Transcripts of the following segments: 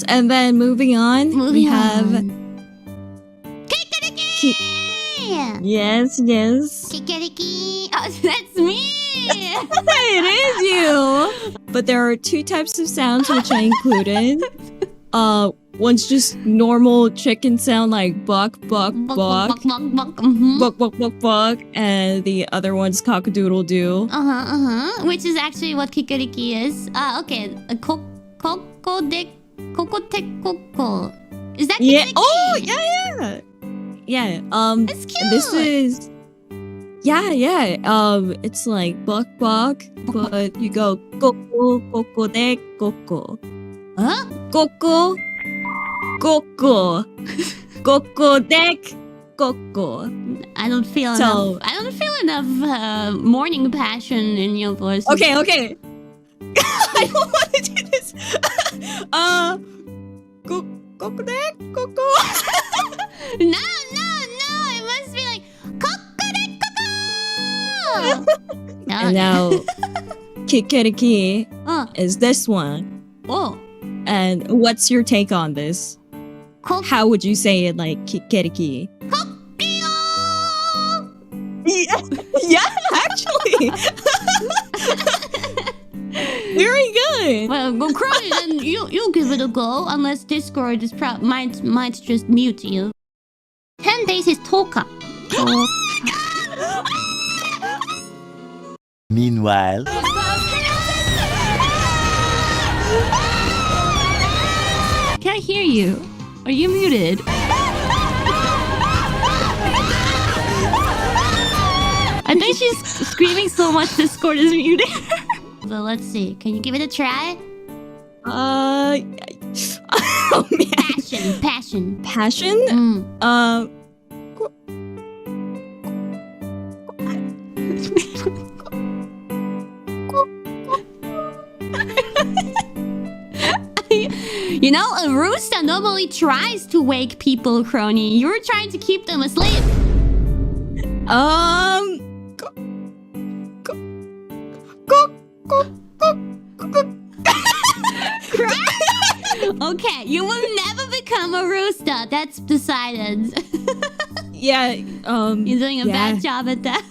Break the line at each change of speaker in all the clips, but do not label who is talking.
And then moving on, we have
Kikariki!
Yes.
Kikariki! Oh, that's me!
It is you! But there are two types of sounds which I included. One's just normal chicken sound like buck, buck, buck.
Buck, buck, buck, buck.
Buck, buck, buck, buck. And the other one's cock-a-doodle-doo.
Which is actually what Kikariki is. Okay. Koko de... Koko te koko. Is that Kikariki?
Yeah. Oh, yeah. Yeah.
It's cute.
This is... Yeah. It's like buck, buck, but you go koko, koko de koko.
Huh?
Koko, koko, koko dek, koko.
I don't feel enough morning passion in your voice.
Okay. I don't want to do this. Koko dek, koko.
No. It must be like koko.
And now, Kikariki
Oh.
is this one.
Oh.
And what's your take on this? How would you say it like Kikariki? Yeah, actually. Very good.
Well, go Kronii, then you give it a go. Unless Discord is might just mute you. 10 days is Toka.
Meanwhile,
Can't hear you. Are you muted? I think she's screaming so much Discord is muted. But let's see. Can you give it a try?
Oh man.
Passion.
Passion?
You know, a rooster normally tries to wake people, Kronii. You're trying to keep them asleep. Okay, you will never become a rooster. That's decided.
Yeah,
You're doing a bad job at that.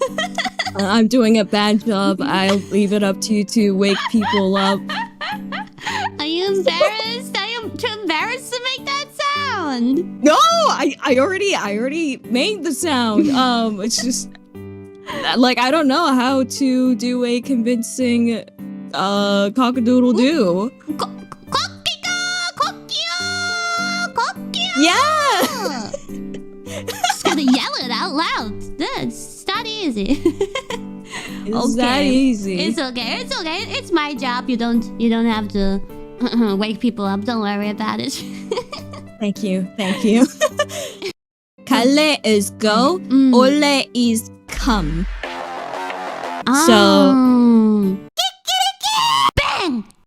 I'm doing a bad job. I'll leave it up to you to wake people up.
Are you embarrassed? Are you too embarrassed to make that sound?
No, I already made the sound. It's just like I don't know how to do a convincing cock-a-doodle-doo. Yeah.
Just gotta yell it out loud. It's not easy.
It's that easy.
It's okay. It's my job. You don't have to wake people up. Don't worry about it.
Thank you. Kale is go. Ole is come. So